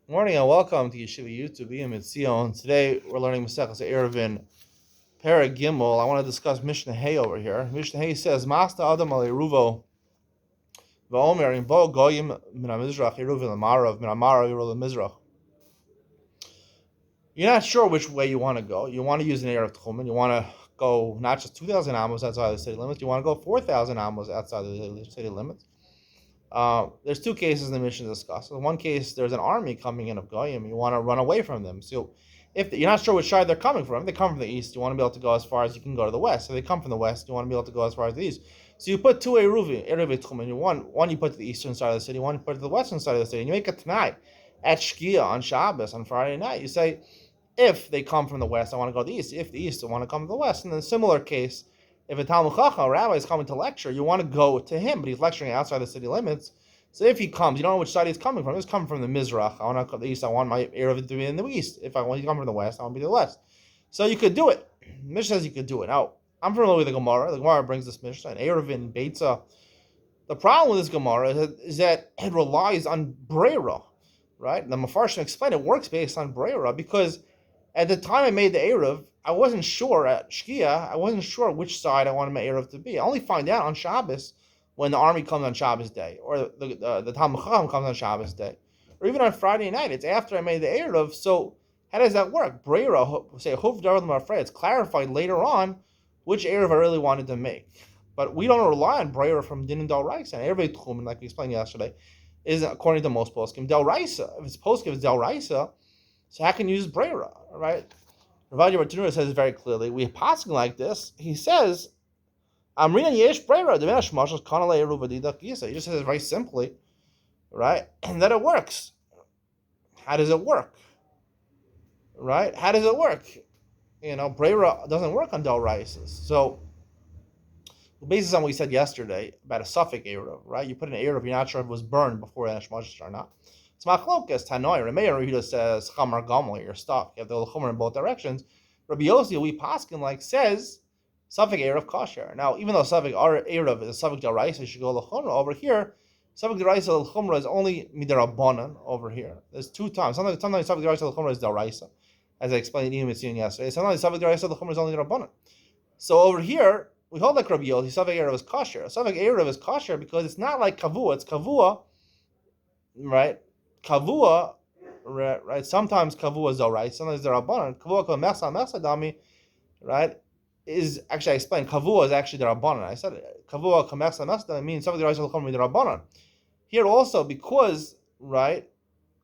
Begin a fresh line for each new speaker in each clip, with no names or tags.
Good morning and welcome to Yeshiva YouTube, Iyun Sion. Today we're learning Maseches Eiruvin, Perek Gimel. I want to discuss Mishnah Hay over here. Mishnah Hay says, "Masta Adam al Eiruvo va'omer in bo goyim min hamizrach Eiruvin l'marav min hamarav Eiruvin l'mizrach." You're not sure which way you want to go. You want to use an Erev Tchumen. You want to go not just 2,000 amos outside the city limits. You want to go 4,000 amos outside the city limits. There's two cases in the Mishnah discussed. In one case, there's an army coming in of Goyim. You want to run away from them. So if you're not sure which side they're coming from, if they come from the east, you want to be able to go as far as you can go to the west. If they come from the west, you want to be able to go as far as the east. So you put two Eiruvin Tchumen. One you put to the eastern side of the city, one you put to the western side of the city. And you make a tonight at Shkia on Shabbos, on Friday night. You say, if they come from the west, I want to go to the east. If the east, I want to come to the west. And in a similar case, if a Talmud Chacham, a rabbi, is coming to lecture, you want to go to him, but he's lecturing outside the city limits. So if he comes, you don't know which side he's coming from. He's coming from the Mizrach. I want to come to the east. I want my Eiruvin to be in the east. If I want to come from the west, I want to be to the west. So you could do it. Mishnah says you could do it. Now, I'm familiar with the Gemara. The Gemara brings this Mishnah, and Eiruvin, Beitza. The problem with this Gemara is that it relies on Breira, right? The Mefarshim explained it works based on Breira because at the time I made the Eruv, I wasn't sure at Shkia, I wasn't sure which side I wanted my Eruv to be. I only find out on Shabbos when the army comes on Shabbos day, or the Talmud Chacham comes on Shabbos day, or even on Friday night. It's after I made the Eruv. So how does that work? Breira, say Huf Darad Marfrei. It's clarified later on which Eruv I really wanted to make. But we don't rely on Breira from Din and Del Raisa. And Erev Tchumen, like we explained yesterday, is according to most poskim Del Raisa. If it's poskim, it's Del Raisa. So how can you use Breira, right? Ravadia Bartanura says very clearly, we passing like this. He says, Amrina Yesh Breira, Demesh Mashal Kanale Eruvadida Kisa. He just says it very simply, right? And that it works. How does it work? Right? How does it work? Breira doesn't work on Del Raisas. So, based on what we said yesterday about a suffix Eruv, right? You put an Eruv, you're not sure if it was burned before the Neshmashal or not. It's Machlokas, Tanoi, Remeir, Yehuda says, Chamar Gamel, you're stuck. You have the Chomer in both directions. Rabbi Yossi, we paskin says, Safek Erev Kosher. Now, even though Safek Erev is a Safek Daraisa, you should go L'chumra. Over here, Safek Daraisa L'chumra is only Midarabanan over here. There's two times. Sometimes Safek Daraisa L'chumra is Daraisa, as I explained in Iyun yesterday. Sometimes Safek Daraisa L'chumra is only Darabanan. So over here, we hold like Rabbi Yossi, Safek Erev is Kosher. Safek Erev is Kosher because it's not like Kavua. It's Kavua, right? Kavua, right? Sometimes Kavua is Daraisa, sometimes Darabanan. Kavua Mesa Dami, right? Is actually I explained Kavua is actually the Rabbanan. I said Kavua Kamesa Mesta means something the Rabbanan. Here also because right,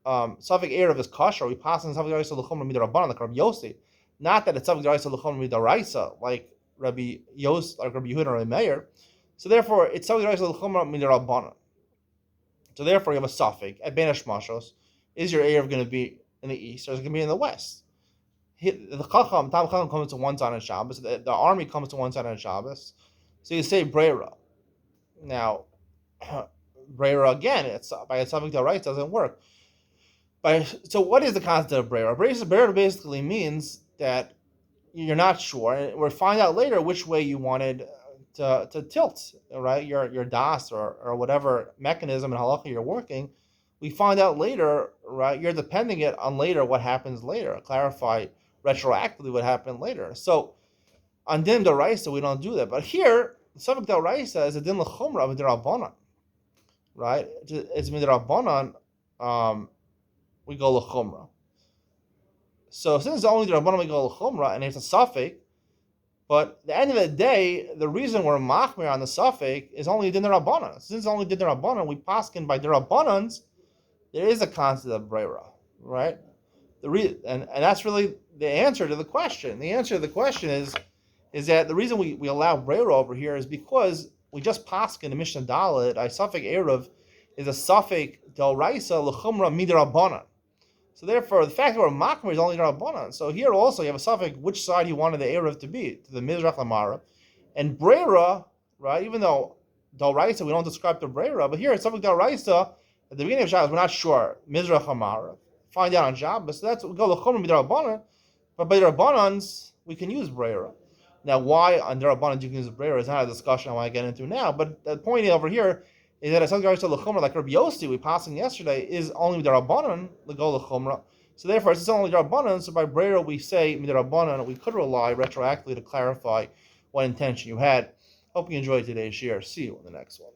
Safek Erev is kosher. We pass on something the Rabbanan like Rabbi Yossi. Not that it's something the Raisa like Rabbi Yos like Rabbi Yehuda or Rabbi Meir. So therefore it's something the Rabbanan. So therefore you have a Safek at Benesh Mashos. Is your Erev going to be in the east or is it going to be in the west? The Chacham, Tam Chacham comes to one side on Shabbos. The army comes to one side on Shabbos. So you say Breira. Now, Breira again, it's by a subject that right doesn't work. So what is the concept of Breira? Breira basically means that you're not sure, and we'll find out later which way you wanted to tilt, right? Your das or whatever mechanism in halacha you're working. We find out later, right? You're depending it on later what happens later. Clarify retroactively what happened later. So on din d'oraisa we don't do that, but here the subject d'oraisa is a din l'chumra of d'rabbanan, right? It's midrabbanan. We go l'chumra. So since it's only d'rabbanan we go l'chumra, and it's a suffix. But at the end of the day, the reason we're machmir on the suffix is only din d'rabbanan. Since it's only din d'rabbanan, we paskin by d'rabbanans. There is a concept of breira, right? And that's really the answer to the question. The answer to the question is that the reason we allow breira over here is because we just paskin the Mishnah Dalet, a suffix Erev is a suffix del Raisa l'chumra midrabanan. So therefore, the fact that we're makmir is only d'rabbanan. So here also you have a suffix which side you wanted the Erev to be, to the Mizrach Lamara. And breira, right, even though del Raisa we don't describe the breira, but here it's suffix del Raisa. At the beginning of Shabbos, we're not sure. Mizrach Hamara. Find out on Shabbos. So that's we go l'chumra midrabanan. But by Rabbanans, we can use Breira. Now, why on Rabbanans you can use Breira is not a discussion I want to get into now. But the point over here is that something to l'chumra, like Rabbi Yossi, we passing yesterday, is only midarabanan l'go l'chumra. So therefore, it's only midarabanan. So by Brera, we say midarabanan. We could rely retroactively to clarify what intention you had. Hope you enjoyed today's share. See you in the next one.